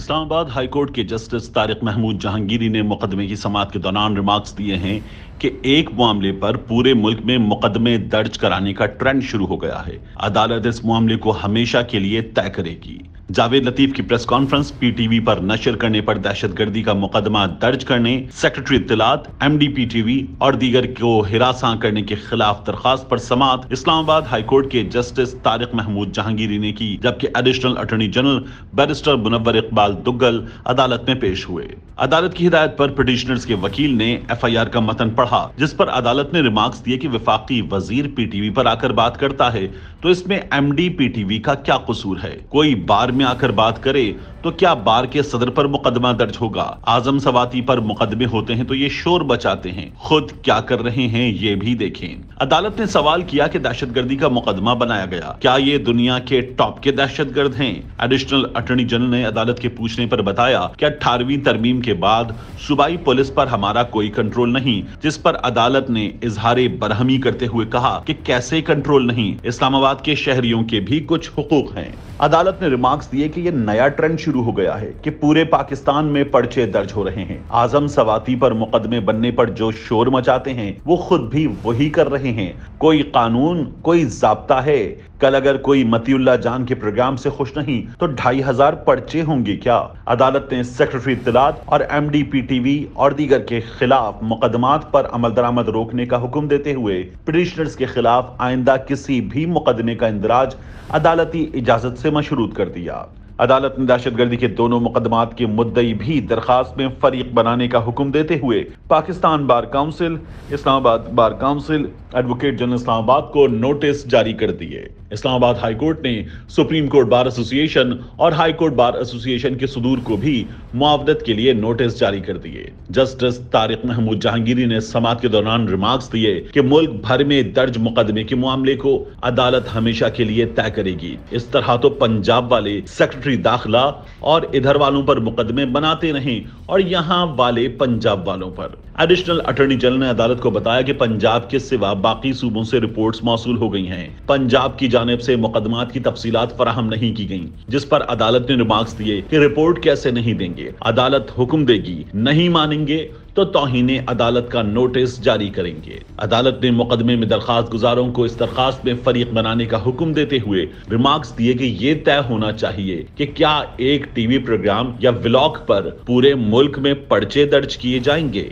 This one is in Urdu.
اسلام آباد ہائی کورٹ کے جسٹس طارق محمود جہانگیری نے مقدمے کی سماعت کے دوران ریمارکس دیے ہیں کہ ایک معاملے پر پورے ملک میں مقدمے درج کرانے کا ٹرینڈ شروع ہو گیا ہے۔ عدالت اس معاملے کو ہمیشہ کے لیے طے کرے گی۔ جاوید لطیف کی press conference P T V پر نشر کرنے پر دہشت گردی کا مقدمہ درج کرنے، سیکرٹری اطلاعات MD P T V اور دیگر کو ہراساں کرنے کے خلاف درخواست پر سماعت اسلام آباد ہائی کورٹ کے جسٹس طارق محمود جہانگیری نے کی، جبکہ ایڈیشنل اٹارنی جنرل بیرسٹر منور اقبال دگل عدالت میں پیش ہوئے۔ عدالت کی ہدایت پر پٹیشنرز کے وکیل نے ایف آئی آر کا متن پڑھا، جس پر عدالت نے ریمارکس دیے کہ وفاقی وزیر پی ٹی وی پر آ کر بات کرتا ہے تو اس میں MD P T V کا کیا قصور ہے؟ کوئی بار میں آ کر بات کرے تو کیا بار کے صدر پر مقدمہ درج ہوگا؟ اعظم سواتی پر مقدمے ہوتے ہیں تو یہ شور بچاتے ہیں، خود کیا کر رہے ہیں یہ بھی دیکھیں۔ عدالت نے سوال کیا کہ دہشت گردی کا مقدمہ بنایا گیا، کیا یہ دنیا کے ٹاپ کے دہشت گرد ہیں؟ ایڈیشنل اٹارنی جنرل نے عدالت کے پوچھنے پر بتایا کہ 18ویں ترمیم کے بعد صوبائی پولیس پر ہمارا کوئی کنٹرول نہیں، جس پر عدالت نے اظہار برہمی کرتے ہوئے کہا کہ کیسے کنٹرول نہیں؟ اسلام آباد کے شہریوں کے بھی کچھ حقوق ہیں۔ عدالت نے ریمارکس دیے کہ یہ نیا ٹرینڈ شروع ہو گیا ہے کہ پورے پاکستان میں پرچے درج ہو رہے ہیں۔ اعظم سواتی پر مقدمے بننے پر جو شور مچاتے ہیں وہ خود بھی وہی کر رہے ہیں۔ کوئی قانون، کوئی ضابطہ ہے؟ کل اگر کوئی متی اللہ جان کے پروگرام سے خوش نہیں تو 2500 پرچے ہوں گے کیا؟ عدالت نے سیکرٹری اطلاعات اور MD P T V اور دیگر کے خلاف مقدمات پر عمل درآمد روکنے کا حکم دیتے ہوئے پٹیشنرز کے خلاف آئندہ کسی بھی مقدمے کا اندراج عدالتی اجازت سے مشروط کر دیا۔ عدالت نے دہشت گردی کے دونوں مقدمات کے مدعی بھی درخواست میں فریق بنانے کا حکم دیتے ہوئے پاکستان بار کونسل، اسلام آباد بار کونسل، ایڈوکیٹ جنرل اسلام آباد کو نوٹس جاری کر دیے۔ اسلام آباد ہائی کورٹ نے سپریم کورٹ بار ایسوسی ایشن اور ہائی کورٹ بار ایسوسی ایشن کے صدور کو بھی معاونت کے لیے نوٹس جاری کر دیے۔ جسٹس طارق محمود جہانگیری نے سماعت کے دوران ریمارکس دیے کہ ملک بھر میں درج مقدمے کے معاملے کو عدالت ہمیشہ کے لیے طے کرے گی۔ اس طرح تو پنجاب والے سیکرٹری داخلہ اور ادھر والوں پر مقدمے بناتے رہیں اور یہاں والے پنجاب والوں پر۔ ایڈیشنل اٹارنی جنرل نے عدالت کو بتایا کہ پنجاب کے سوا باقی صوبوں سے رپورٹس موصول ہو گئی ہیں، پنجاب کی جانب سے مقدمات کی تفصیلات فراہم نہیں کی گئیں، جس پر عدالت نے ریمارکس دیے کہ رپورٹ کیسے نہیں دیں گے، عدالت حکم دے گی، نہیں مانیں گے تو توہین عدالت کا نوٹس جاری کریں گے۔ عدالت نے مقدمے میں درخواست گزاروں کو اس درخواست میں فریق بنانے کا حکم دیتے ہوئے ریمارکس دیے کہ یہ طے ہونا چاہیے کہ کیا ایک ٹی وی پروگرام یا ولاگ پر پورے ملک میں پرچے درج کیے جائیں گے۔